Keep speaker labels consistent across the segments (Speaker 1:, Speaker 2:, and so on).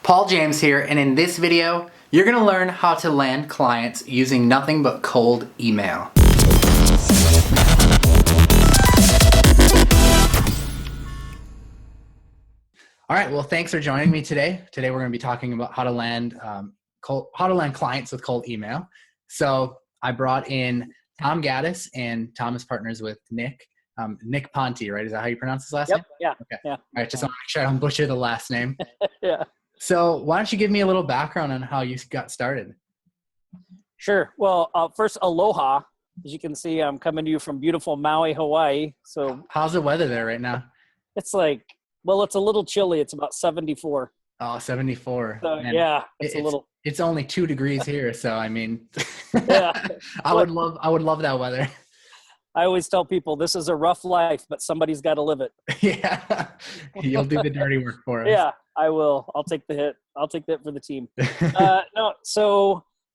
Speaker 1: Paul James here, and in this video, you're going to learn how to land clients using nothing but cold email. All right, well, thanks for joining me today. Today we're going to be talking about how to land clients with cold email. So I brought in Tom Gaddis, and Tom is partners with Nick Ponte, right? Is that how you pronounce his last name?
Speaker 2: Yeah.
Speaker 1: Okay.
Speaker 2: Yeah.
Speaker 1: All right, just want to make sure I don't butcher the last name.
Speaker 2: Yeah.
Speaker 1: So why don't you give me a little background on how you got started?
Speaker 2: Sure. Well, first, aloha. As you can see, I'm coming to you from beautiful Maui, Hawaii. So
Speaker 1: How's the weather there right now?
Speaker 2: it's like, well, it's a little chilly. It's about 74.
Speaker 1: Oh, 74.
Speaker 2: So
Speaker 1: Man,
Speaker 2: yeah, it's a little.
Speaker 1: It's only 2 degrees here, so I mean,
Speaker 2: Yeah.
Speaker 1: I would love that weather.
Speaker 2: I always tell people this is a rough life, but somebody's got to live it.
Speaker 1: Yeah, you'll do the dirty work for us.
Speaker 2: Yeah, I will. I'll take the hit. I'll take that for the team.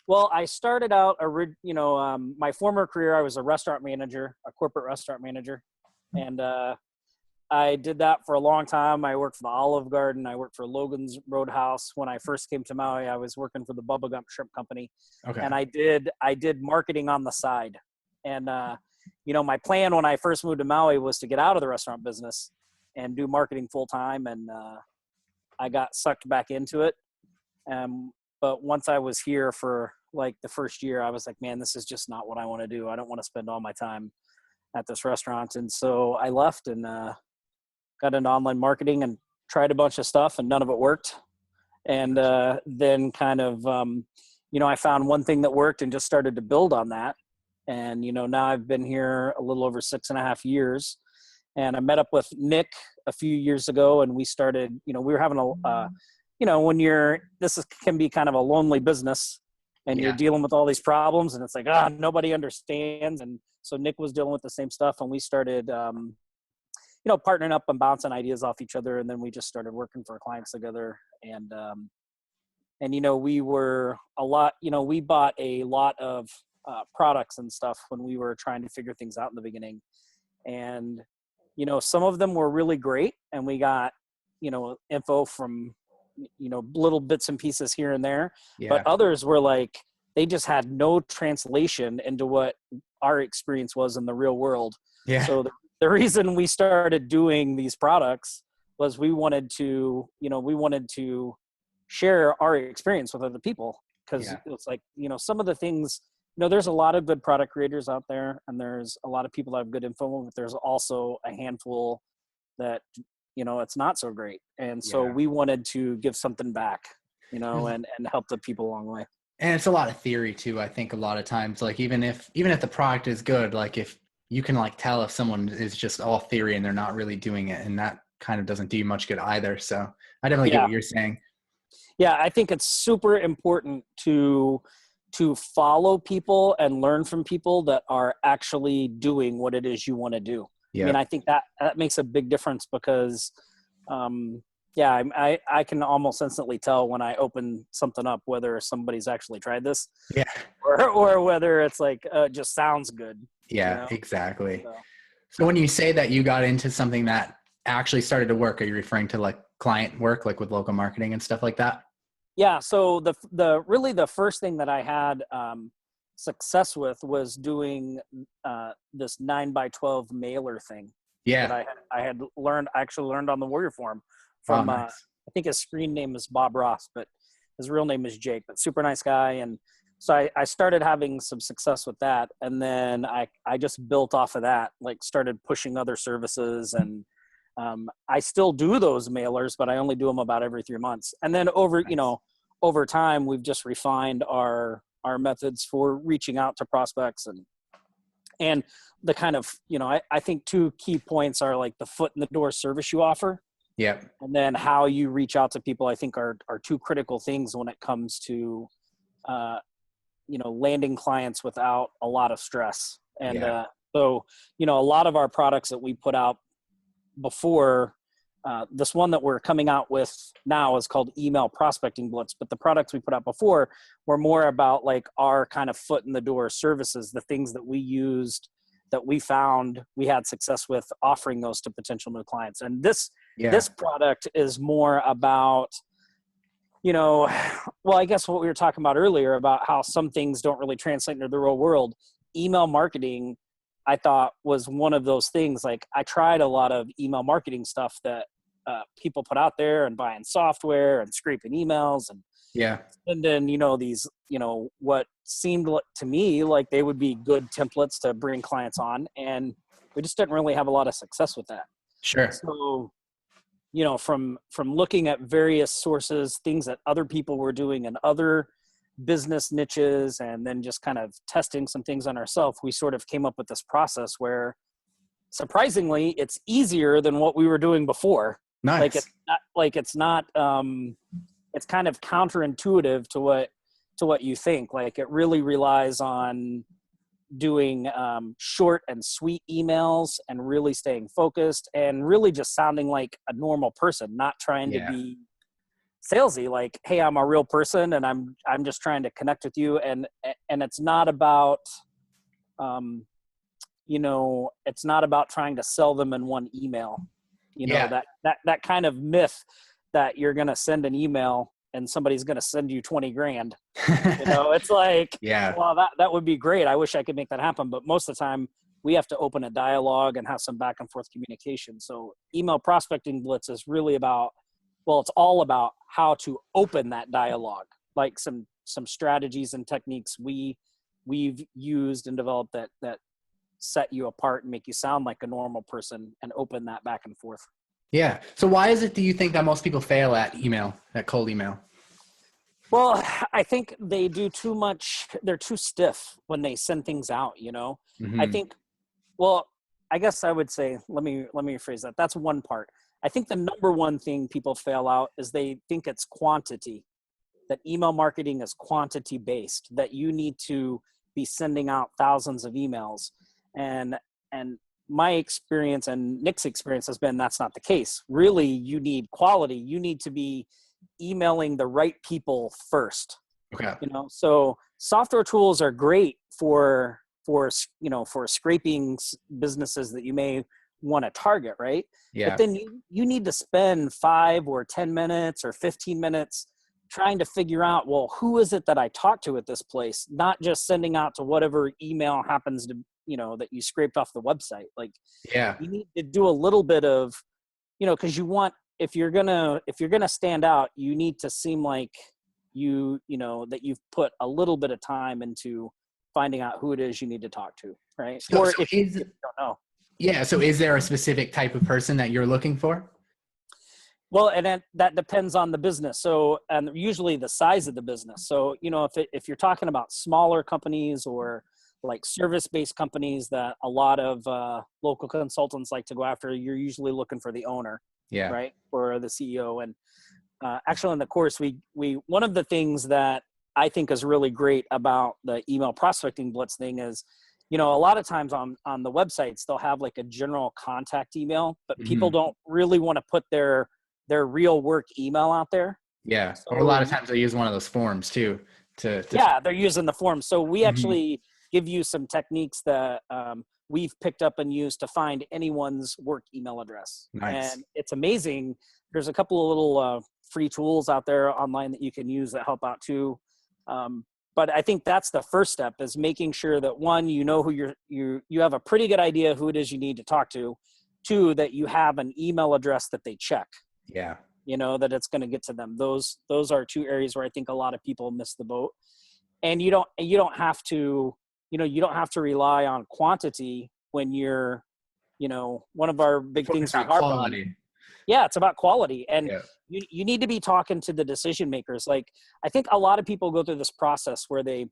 Speaker 2: Well, I started out, my former career, I was a restaurant manager, a corporate restaurant manager. And I did that for a long time. I worked for the Olive Garden. I worked for Logan's Roadhouse. When I first came to Maui, I was working for the Bubba Gump Shrimp Company.
Speaker 1: Okay.
Speaker 2: And I did marketing on the side. And, my plan when I first moved to Maui was to get out of the restaurant business and do marketing full time. And I got sucked back into it. But once I was here for like the first year, I was like, man, this is just not what I want to do. I don't want to spend all my time at this restaurant. And so I left and got into online marketing and tried a bunch of stuff, and none of it worked. And then kind of, I found one thing that worked and just started to build on that. And, now I've been here a little over 6.5 years. And I met up with Nick a few years ago, and we started, we were having can be kind of a lonely business, and you're dealing with all these problems, and it's like, nobody understands. And so Nick was dealing with the same stuff, and we started, partnering up and bouncing ideas off each other. And then we just started working for clients together. And we were we bought a lot of products and stuff when we were trying to figure things out in the beginning. And, some of them were really great, and we got, info from, little bits and pieces here and there, but others were like, they just had no translation into what our experience was in the real world. Yeah. So the reason we started doing these products was we wanted to share our experience with other people. Cause it's like, some of the things, there's a lot of good product creators out there, and there's a lot of people that have good info, but there's also a handful that, it's not so great. And so we wanted to give something back, and help the people along the way.
Speaker 1: And it's a lot of theory too. I think a lot of times, like even if the product is good, like if you can tell if someone is just all theory and they're not really doing it, and that kind of doesn't do you much good either. So I definitely get what you're saying.
Speaker 2: Yeah. I think it's super important to follow people and learn from people that are actually doing what it is you want to do. Yeah. I mean, I think that makes a big difference because, I can almost instantly tell when I open something up, whether somebody's actually tried this or whether it's like, just sounds good.
Speaker 1: Yeah, exactly. So when you say that you got into something that actually started to work, are you referring to like client work, like with local marketing and stuff like that?
Speaker 2: Yeah. So the first thing that I had, success with was doing this 9x12 mailer thing. Yeah, that I had learned on the Warrior Forum from nice. I think his screen name is Bob Ross, but his real name is Jake. But super nice guy, and so I started having some success with that, and then I just built off of that, like started pushing other services, and I still do those mailers, but I only do them about every 3 months, and then over time we've just refined our methods for reaching out to prospects and the kind of, I think 2 key points are like the foot in the door service you offer. Yeah. And then how you reach out to people, I think are 2 critical things when it comes to, landing clients without a lot of stress. And, so, a lot of our products that we put out before, this one that we're coming out with now is called Email Prospecting Blitz, but the products we put out before were more about like our kind of foot in the door services, the things that we used that we found we had success with offering those to potential new clients. And this product is more about well, I guess what we were talking about earlier about how some things don't really translate into the real world. Email marketing, I thought, was one of those things. Like, I tried a lot of email marketing stuff that people put out there, and buying software and scraping emails and then these what seemed to me like they would be good templates to bring clients on, and we just didn't really have a lot of success with that.
Speaker 1: Sure.
Speaker 2: So from looking at various sources, things that other people were doing in other business niches, and then just kind of testing some things on ourselves, we sort of came up with this process where, surprisingly, it's easier than what we were doing before.
Speaker 1: Nice.
Speaker 2: It's kind of counterintuitive to what you think. Like, it really relies on doing short and sweet emails and really staying focused and really just sounding like a normal person, not trying to be salesy. Like, hey, I'm a real person and I'm just trying to connect with you. And it's not about, it's not about trying to sell them in one email. That kind of myth that you're going to send an email and somebody's going to send you 20 grand. It's like, well, that would be great. I wish I could make that happen. But most of the time we have to open a dialogue and have some back and forth communication. So email prospecting blitz is really about, it's all about how to open that dialogue, like some strategies and techniques we've used and developed that set you apart and make you sound like a normal person and open that back and forth.
Speaker 1: Yeah. So why is it, do you think, that most people fail at cold email?
Speaker 2: Well, I think they do too much. They're too stiff when they send things out, Mm-hmm. I think, I guess I would say, let me rephrase that. That's one part. I think the number one thing people fail out is they think it's quantity, that email marketing is quantity based, that you need to be sending out thousands of emails. And my experience and Nick's experience has been that's not the case. Really, you need quality. You need to be emailing the right people first.
Speaker 1: Okay.
Speaker 2: So software tools are great for scraping businesses that you may want to target, right?
Speaker 1: Yeah.
Speaker 2: But then you need to spend 5 or 10 minutes or 15 minutes trying to figure out, who is it that I talked to at this place? Not just sending out to whatever email happens to, that you scraped off the website. Like, you need to do a little bit of, cause you want, if you're gonna stand out, you need to seem like that you've put a little bit of time into finding out who it is you need to talk to. Right.
Speaker 1: So if you don't know. Yeah. So is there a specific type of person that you're looking for?
Speaker 2: Well, and that depends on the business. So, and usually the size of the business. So, if you're talking about smaller companies or like service-based companies that a lot of local consultants like to go after, you're usually looking for the owner, right, or the CEO. And actually, in the course, we one of the things that I think is really great about the email prospecting blitz thing is, a lot of times on the websites they'll have like a general contact email, but people don't really want to put their real work email out there.
Speaker 1: Yeah. So, or a lot of times they use one of those forms too. They're
Speaker 2: using the forms. So we actually give you some techniques that we've picked up and used to find anyone's work email address.
Speaker 1: Nice.
Speaker 2: And it's amazing. There's a couple of little free tools out there online that you can use that help out too. But I think that's the first step, is making sure that, one, who you have a pretty good idea who it is you need to talk to. 2, that you have an email address that they check.
Speaker 1: Yeah.
Speaker 2: That it's going to get to them. Those are 2 areas where I think a lot of people miss the boat. And you don't have to rely on quantity when you're, one of our big things we harp on. Yeah, it's about quality. And you need to be talking to the decision makers. Like, I think a lot of people go through this process where they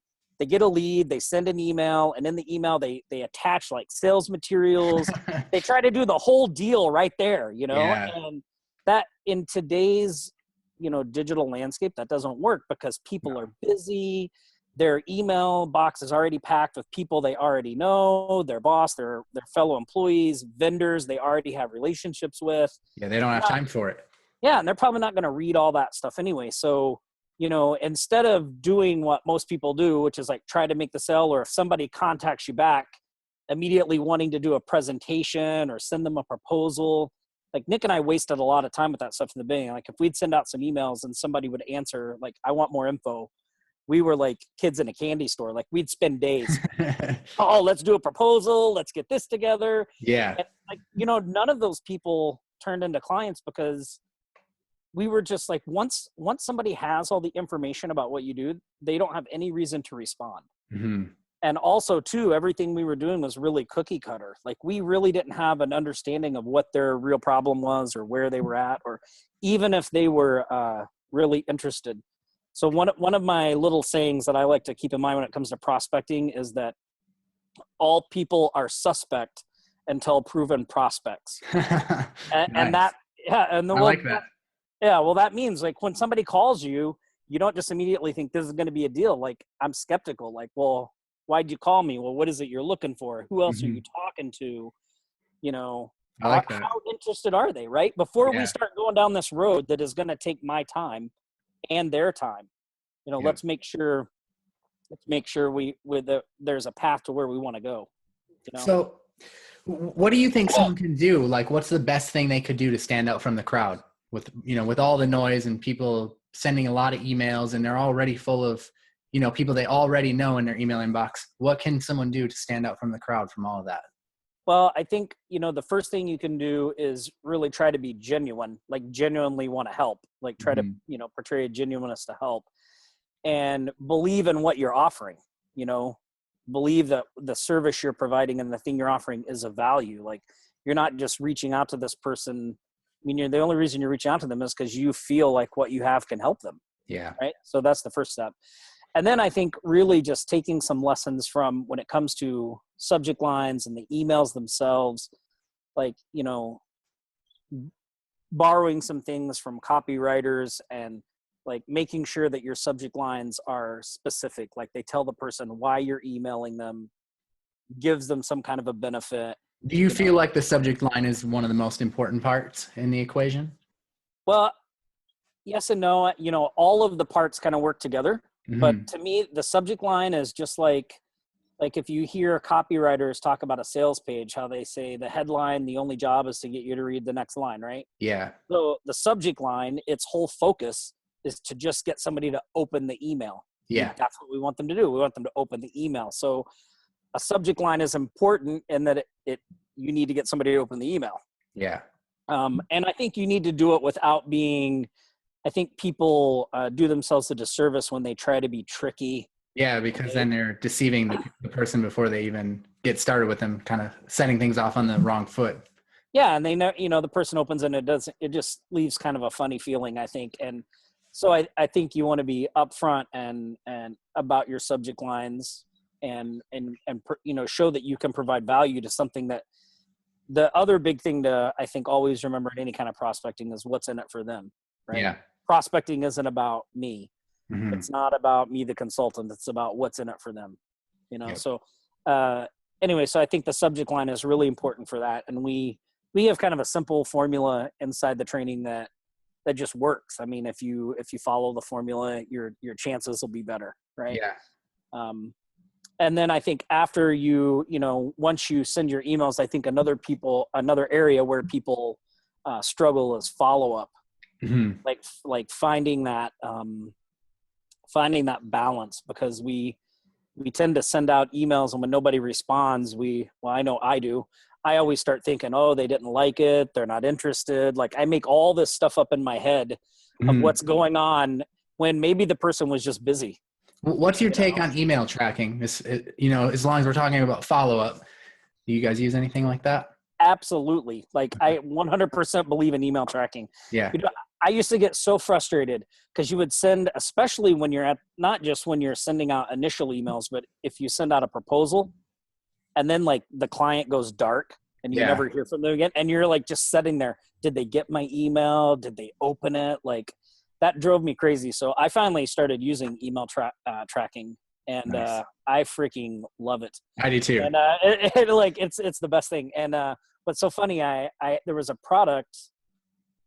Speaker 2: get a lead, they send an email, and in the email they attach like sales materials. They try to do the whole deal right there, and that in today's, digital landscape, that doesn't work because people are busy. Their email box is already packed with people they already know, their boss, their fellow employees, vendors they already have relationships with.
Speaker 1: Yeah, they don't have time for it.
Speaker 2: Yeah, and they're probably not going to read all that stuff anyway. So, instead of doing what most people do, which is like try to make the sale, or if somebody contacts you back, immediately wanting to do a presentation or send them a proposal, like Nick and I wasted a lot of time with that stuff in the beginning. Like if we'd send out some emails and somebody would answer, like, I want more info, we were like kids in a candy store. Like we'd spend days, oh, let's do a proposal. Let's get this together.
Speaker 1: Yeah.
Speaker 2: And like, you know, none of those people turned into clients because we were just like, once somebody has all the information about what you do, they don't have any reason to respond.
Speaker 1: Mm-hmm.
Speaker 2: And also too, everything we were doing was really cookie cutter. Like we really didn't have an understanding of what their real problem was or where they were at, or even if they were really interested. So one of my little sayings that I like to keep in mind when it comes to prospecting is that all people are suspect until proven prospects. And that, yeah. And
Speaker 1: I like that.
Speaker 2: Yeah. Well, that means like when somebody calls you, you don't just immediately think this is going to be a deal. Like I'm skeptical. Like, well, why'd you call me? Well, what is it you're looking for? Who else are you talking to? You know,
Speaker 1: I like that.
Speaker 2: How interested are they? Right. Before we start going down this road that is going to take my time and their time, you know, let's make sure there's a path to where we want to go. You know?
Speaker 1: So what do you think someone can do? Like, what's the best thing they could do to stand out from the crowd with, you know, with all the noise and people sending a lot of emails and they're already full of, you know, people they already know in their email inbox? What can someone do to stand out from the crowd from all of that?
Speaker 2: Well, I think, you know, the first thing you can do is really try to be genuine, like genuinely want to help, like try to, you know, portray a genuineness to help and believe in what you're offering, you know, believe that the service you're providing and the thing you're offering is of value. Like you're not just reaching out to this person. I mean, the only reason you're reaching out to them is because you feel like what you have can help them.
Speaker 1: Yeah.
Speaker 2: Right. So that's the first step. And then I think really just taking some lessons from when it comes to subject lines and the emails themselves, like, you know, borrowing some things from copywriters and like making sure that your subject lines are specific. Like they tell the person why you're emailing them, gives them some kind of a benefit.
Speaker 1: Do you feel like the subject line is one of the most important parts in the equation?
Speaker 2: Well, yes and no. You know, all of the parts kind of work together. But to me, the subject line is just like if you hear copywriters talk about a sales page, how they say the headline, the only job is to get you to read the next line, right?
Speaker 1: Yeah.
Speaker 2: So the subject line, its whole focus is to just get somebody to open the email.
Speaker 1: Yeah.
Speaker 2: That's what we want them to do. We want them to open the email. So a subject line is important in that you need to get somebody to open the email.
Speaker 1: Yeah.
Speaker 2: And I think you need to do it without being, I think people do themselves a disservice when they try to be tricky.
Speaker 1: Yeah, because then they're deceiving the person before they even get started with them, kind of setting things off on the wrong foot.
Speaker 2: Yeah, and they know, you know, the person opens and it just leaves kind of a funny feeling, I think. And so I think you want to be upfront and about your subject lines and you know, show that you can provide value to something. That the other big thing to, I think, always remember in any kind of prospecting is what's in it for them, right?
Speaker 1: Yeah.
Speaker 2: Prospecting isn't about me. It's not about me, the consultant. It's about what's in it for them, you know? Yep. So anyway, so I think the subject line is really important for that. And we have kind of a simple formula inside the training that just works. I mean, if you follow the formula, your chances will be better. Right.
Speaker 1: Yeah.
Speaker 2: And then I think after you know, once you send your emails, I think another area where people struggle is follow-up. Like finding that balance, because we tend to send out emails and when nobody responds, I know I do. I always start thinking, oh, they didn't like it. They're not interested. Like I make all this stuff up in my head of what's going on when maybe the person was just busy.
Speaker 1: What's your take on email tracking? You know, as long as we're talking about follow-up, do you guys use anything like that?
Speaker 2: Absolutely. Like I 100% believe in email tracking.
Speaker 1: Yeah.
Speaker 2: You know, I used to get so frustrated because you would send, especially when you're not just when you're sending out initial emails, but if you send out a proposal and then like the client goes dark and you never hear from them again. And you're like just sitting there. Did they get my email? Did they open it? Like that drove me crazy. So I finally started using email tracking and nice. I freaking love it.
Speaker 1: I do too.
Speaker 2: And it's the best thing. And what's so funny, there was a product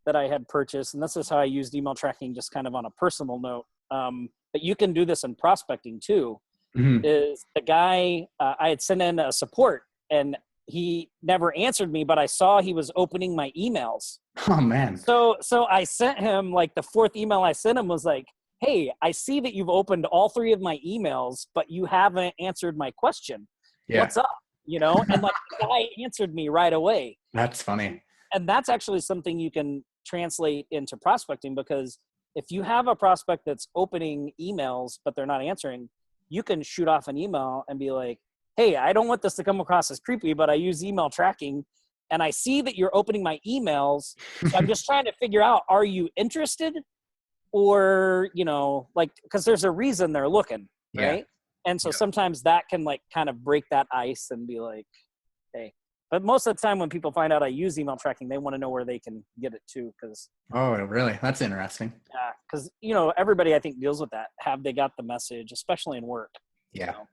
Speaker 2: that I had purchased, and this is how I used email tracking just kind of on a personal note. But you can do this in prospecting too. Is the guy I had sent in a support, and he never answered me, but I saw he was opening my emails.
Speaker 1: Oh man.
Speaker 2: So I sent him, like, the fourth email I sent him was like, hey, I see that you've opened all 3 of my emails, but you haven't answered my question.
Speaker 1: Yeah.
Speaker 2: What's up? You know, and like the guy answered me right away.
Speaker 1: That's funny.
Speaker 2: And that's actually something you can translate into prospecting, because if you have a prospect that's opening emails, but they're not answering, you can shoot off an email and be like, hey, I don't want this to come across as creepy, but I use email tracking and I see that you're opening my emails. So I'm just trying to figure out, are you interested? Or, you know, like, because there's a reason they're looking, right? And so sometimes that can, like, kind of break that ice and be like, hey. But most of the time when people find out I use email tracking, they want to know where they can get it to.
Speaker 1: Oh, really? That's interesting.
Speaker 2: Yeah, because, you know, everybody I think deals with that. Have they got the message, especially in work?
Speaker 1: Yeah.
Speaker 2: You know?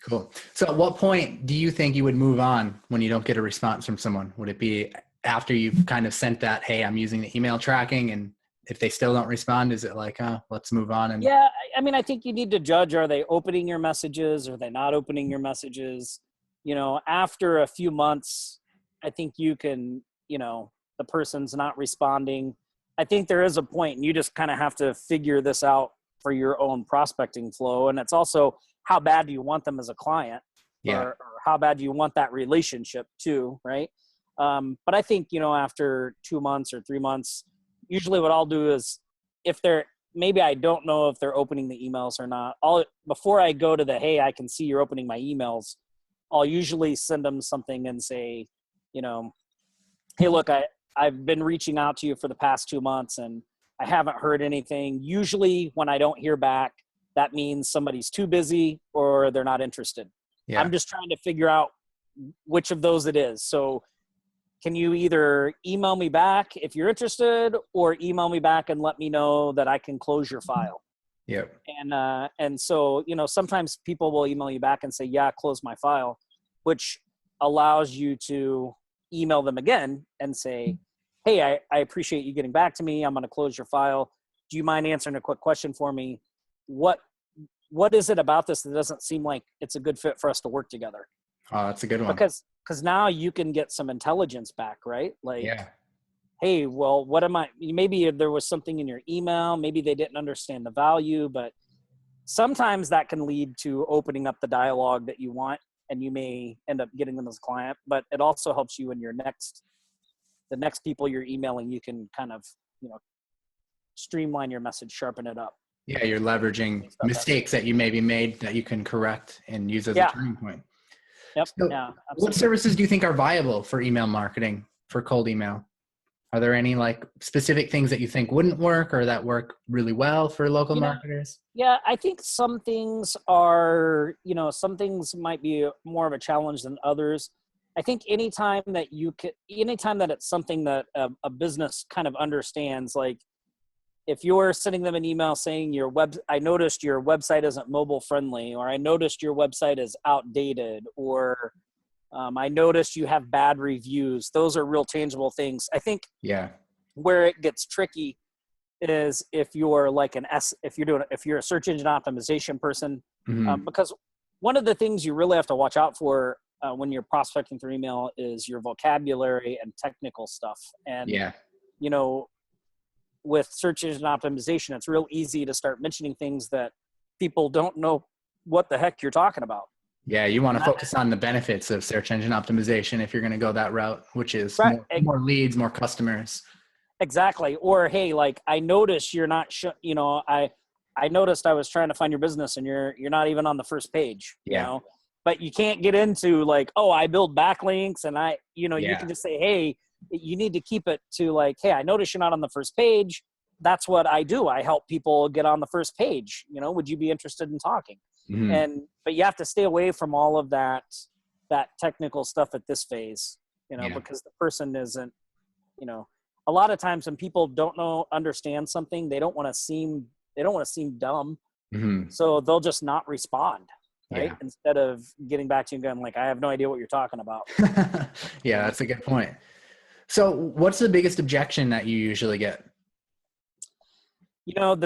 Speaker 1: Cool. So at what point do you think you would move on when you don't get a response from someone? Would it be after you've kind of sent that, hey, I'm using the email tracking, and if they still don't respond, is it like, let's move on? And
Speaker 2: yeah, I mean, I think you need to judge, are they opening your messages? Are they not opening your messages? You know, after a few months, I think you can, you know, the person's not responding. I think there is a point, and you just kind of have to figure this out for your own prospecting flow. And it's also, how bad do you want them as a client? Or how bad do you want that relationship too, right? But I think, you know, after 2 months or 3 months, usually what I'll do is, if they're, maybe I don't know if they're opening the emails or not, before I go to the, hey, I can see you're opening my emails, I'll usually send them something and say, you know, hey, look, I've been reaching out to you for the past 2 months and I haven't heard anything. Usually when I don't hear back, that means somebody's too busy or they're not interested. Yeah. I'm just trying to figure out which of those it is. So can you either email me back if you're interested, or email me back and let me know that I can close your file?
Speaker 1: Yep.
Speaker 2: And so, you know, sometimes people will email you back and say, yeah, close my file, which allows you to email them again and say, hey, I appreciate you getting back to me. I'm going to close your file. Do you mind answering a quick question for me? What is it about this that doesn't seem like it's a good fit for us to work together?
Speaker 1: Oh, that's a good one.
Speaker 2: Because now you can get some intelligence back, right? Like,
Speaker 1: yeah.
Speaker 2: Hey, well, maybe there was something in your email, maybe they didn't understand the value, but sometimes that can lead to opening up the dialogue that you want, and you may end up getting them as a client, but it also helps you in the next people you're emailing, you can kind of, you know, streamline your message, sharpen it up.
Speaker 1: Yeah, you're leveraging mistakes that you maybe made that you can correct and use as a turning point.
Speaker 2: Yep.
Speaker 1: So
Speaker 2: yeah.
Speaker 1: What services do you think are viable for email marketing, for cold email? Are there any like specific things that you think wouldn't work or that work really well for local marketers?
Speaker 2: Yeah, I think some things are, you know, some things might be more of a challenge than others. I think anytime that it's something that a business kind of understands, like if you're sending them an email saying I noticed your website isn't mobile friendly, or I noticed your website is outdated, or I noticed you have bad reviews. Those are real tangible things. I think where it gets tricky is if you're like if you're a search engine optimization person, because one of the things you really have to watch out for when you're prospecting through email is your vocabulary and technical stuff. And, you know, with search engine optimization, it's real easy to start mentioning things that people don't know what the heck you're talking about.
Speaker 1: Yeah, you want to focus on the benefits of search engine optimization if you're going to go that route, which is more leads, more customers.
Speaker 2: Exactly. Or, hey, like I noticed you're not, you know, I noticed I was trying to find your business and you're not even on the first page, you know, but you can't get into like, oh, I build backlinks and you can just say, hey, you need to keep it to like, hey, I noticed you're not on the first page. That's what I do. I help people get on the first page. You know, would you be interested in talking? But you have to stay away from all of that technical stuff at this phase, you know, because the person isn't, you know, a lot of times when people don't understand something, they don't want to seem dumb. So they'll just not respond. Right. Instead of getting back to you and going like, I have no idea what you're talking about.
Speaker 1: Yeah, that's a good point. So what's the biggest objection that you usually get?
Speaker 2: You know,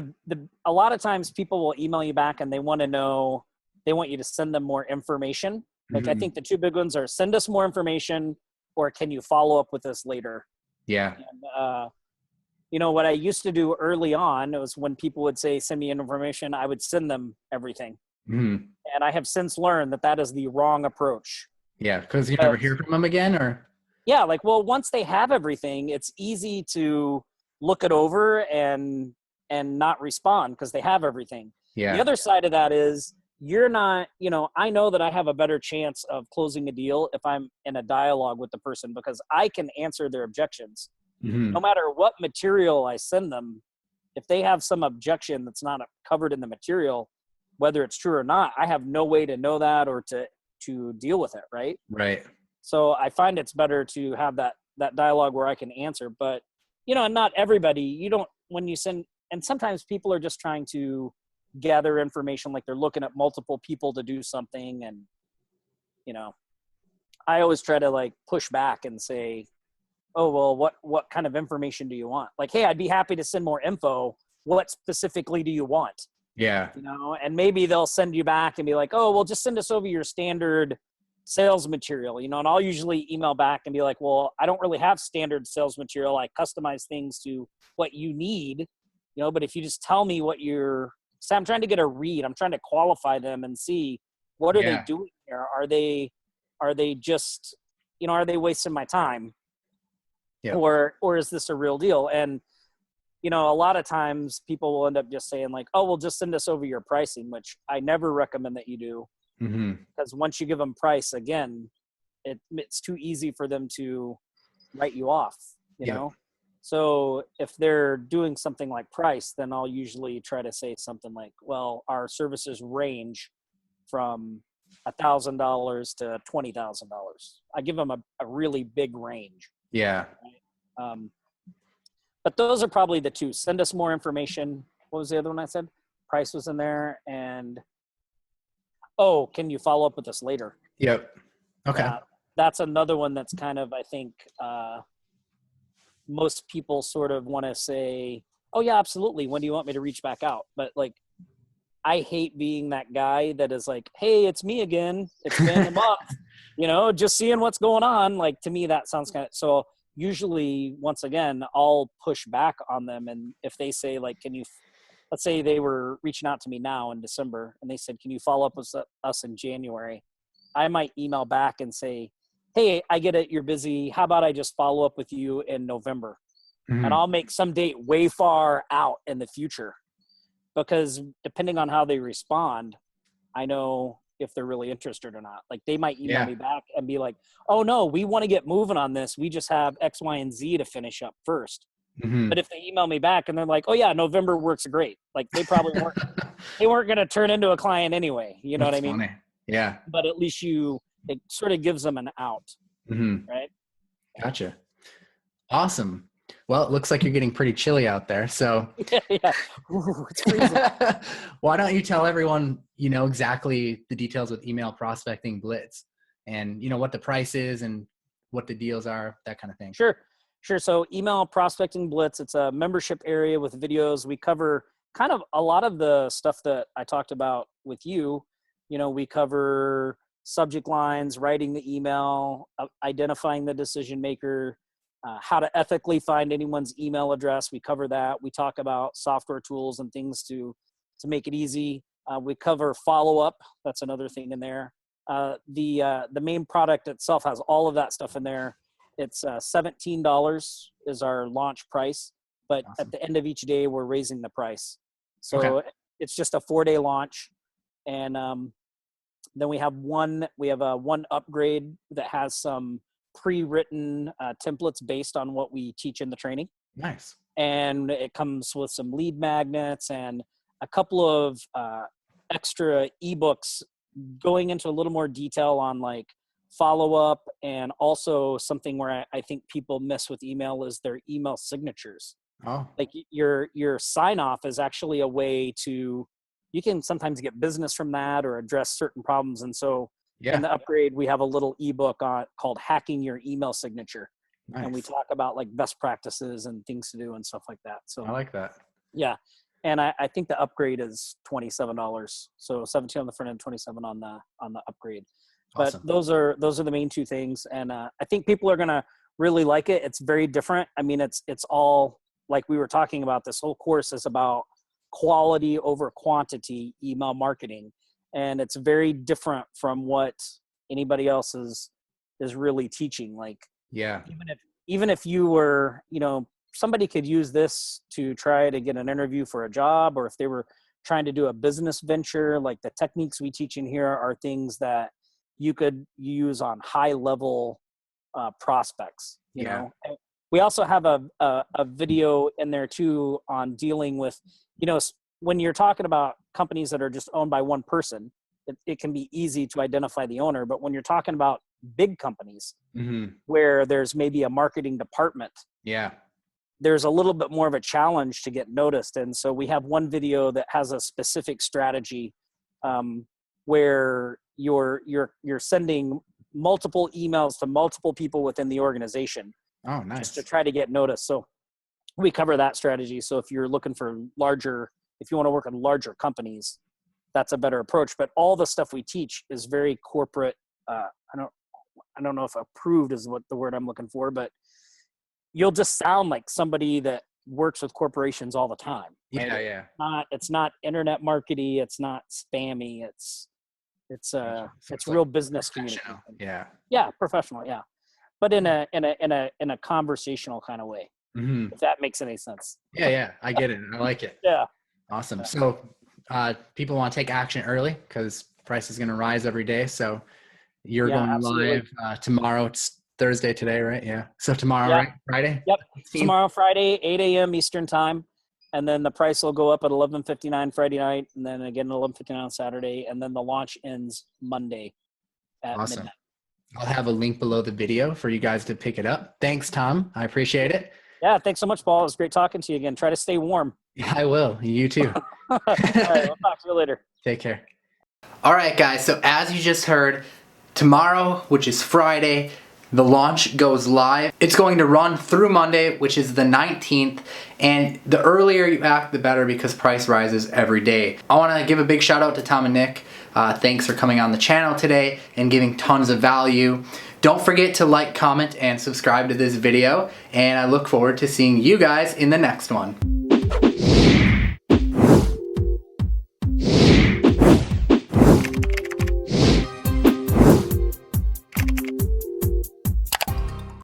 Speaker 2: a lot of times people will email you back and they want you to send them more information. Like, I think the two big ones are send us more information, or can you follow up with us later?
Speaker 1: Yeah.
Speaker 2: And, you know, what I used to do early on was when people would say, send me information, I would send them everything.
Speaker 1: Mm-hmm.
Speaker 2: And I have since learned that that is the wrong approach.
Speaker 1: Yeah. Because you never hear from them again, or?
Speaker 2: Yeah. Like, well, once they have everything, it's easy to look it over and not respond because they have everything.
Speaker 1: Yeah.
Speaker 2: The other side of that is you're not, you know, I know that I have a better chance of closing a deal if I'm in a dialogue with the person because I can answer their objections. No matter what material I send them, if they have some objection that's not covered in the material, whether it's true or not, I have no way to know that or to deal with it. Right.
Speaker 1: Right.
Speaker 2: So I find it's better to have that dialogue where I can answer, but you know, not everybody, you don't, when you send, and sometimes people are just trying to gather information, like they're looking at multiple people to do something. And, you know, I always try to like push back and say, oh, well, what kind of information do you want? Like, hey, I'd be happy to send more info. What specifically do you want?
Speaker 1: Yeah.
Speaker 2: You know, and maybe they'll send you back and be like, oh, well, just send us over your standard sales material, you know, and I'll usually email back and be like, well, I don't really have standard sales material. I customize things to what you need, you know, but if you just tell me what so I'm trying to get a read, I'm trying to qualify them and see what are they doing here? Are they just, you know, are they wasting my time?
Speaker 1: Yeah.
Speaker 2: Or is this a real deal? And, you know, a lot of times people will end up just saying like, oh, well, just send us over your pricing, which I never recommend that you do. Because once you give them price again, it's too easy for them to write you off, you know? So if they're doing something like price, then I'll usually try to say something like, well, our services range from $1,000 to $20,000. I give them a really big range.
Speaker 1: Yeah.
Speaker 2: But those are probably the two. Send us more information. What was the other one I said? Price was in there. And, oh, can you follow up with us later?
Speaker 1: Yep. Okay.
Speaker 2: That's another one that's kind of, I think, most people sort of want to say, oh, yeah, absolutely. When do you want me to reach back out? But, like, I hate being that guy that is like, hey, it's me again. It's been a month, you know, just seeing what's going on. Like, to me, that sounds kind of – so usually, once again, I'll push back on them. And if they say, like, can you – let's say they were reaching out to me now in December, and they said, can you follow up with us in January? I might email back and say, hey, I get it, you're busy. How about I just follow up with you in November? And I'll make some date way far out in the future. Because depending on how they respond, I know if they're really interested or not. Like, they might email me back and be like, oh, no, we want to get moving on this. We just have X, Y, and Z to finish up first. But if they email me back and they're like, oh, yeah, November works great. Like, they probably weren't going to turn into a client anyway. You know what I mean?
Speaker 1: Funny. Yeah.
Speaker 2: But at least it sort of gives them an out. Right?
Speaker 1: Gotcha. Awesome. Well, it looks like you're getting pretty chilly out there. So
Speaker 2: yeah. Ooh, it's freezing.
Speaker 1: Why don't you tell everyone, you know, exactly the details with email prospecting Blitz and, you know, what the price is and what the deals are, that kind of thing.
Speaker 2: Sure. So email prospecting Blitz, it's a membership area with videos. We cover kind of a lot of the stuff that I talked about with you. You know, we cover subject lines, writing the email, identifying the decision maker, how to ethically find anyone's email address. We cover that. We talk about software tools and things to make it easy. We cover follow-up. That's another thing in there. The main product itself has all of that stuff in there. It's $17 is our launch price, but awesome. At the end of each day, we're raising the price. So It's just a 4-day launch. And then we have one upgrade that has some pre-written templates based on what we teach in the training.
Speaker 1: Nice. And
Speaker 2: it comes with some lead magnets and a couple of extra ebooks going into a little more detail on like follow-up, and also something where I think people miss with email is their email signatures.
Speaker 1: Oh.
Speaker 2: Like your sign-off is actually a way to, you can sometimes get business from that or address certain problems. And so in the upgrade, we have a little ebook called Hacking Your Email Signature. Nice. And we talk about like best practices and things to do and stuff like that. So
Speaker 1: I like that.
Speaker 2: Yeah. And I think the upgrade is $27. So 17 on the front end, 27 on the upgrade. But those are the main two things. And I think people are going to really like it. It's very different. I mean, it's all like we were talking about. This whole course is about quality over quantity email marketing. And it's very different from what anybody else is really teaching. Like, even if you were, somebody could use this to try to get an interview for a job, or if they were trying to do a business venture, like the techniques we teach in here are things that you could use on high level prospects. You know, we also have a video in there too on dealing with, when you're talking about companies that are just owned by one person, it can be easy to identify the owner. But when you're talking about big companies where there's maybe a marketing department, there's a little bit more of a challenge to get noticed. And so we have one video that has a specific strategy where you're sending multiple emails to multiple people within the organization.
Speaker 1: Oh, nice.
Speaker 2: Just to try to get noticed. So we cover that strategy. So if you're looking for if you want to work with larger companies, that's a better approach. But all the stuff we teach is very corporate. I don't know if approved is what the word I'm looking for, but you'll just sound like somebody that works with corporations all the time. Right? It's not internet marketing. It's not spammy. It's real business communication. Yeah. Professional. Yeah. But in a conversational kind of way, if that makes any sense.
Speaker 1: Yeah. I get it. I like it.
Speaker 2: Yeah.
Speaker 1: Awesome. So people want to take action early because price is going to rise every day. So you're going live tomorrow. It's Thursday today, right? Yeah. So tomorrow, right? Friday?
Speaker 2: Yep. Tomorrow, Friday, 8 a.m. Eastern time. And then the price will go up at $11.59 Friday night. And then again, $11.59 on Saturday. And then the launch ends Monday at midnight.
Speaker 1: I'll have a link below the video for you guys to pick it up. Thanks, Tom. I appreciate it.
Speaker 2: Yeah. Thanks so much, Paul. It was great talking to you again. Try to stay warm.
Speaker 1: Yeah, I will. You too.
Speaker 2: All right. We'll talk to you later.
Speaker 1: Take care. All right, guys. So as you just heard, tomorrow, which is Friday, the launch goes live. It's going to run through Monday, which is the 19th. And the earlier you act, the better, because price rises every day. I want to give a big shout out to Tom and Nick. Thanks for coming on the channel today and giving tons of value. Don't forget to like, comment, and subscribe to this video. And I look forward to seeing you guys in the next one.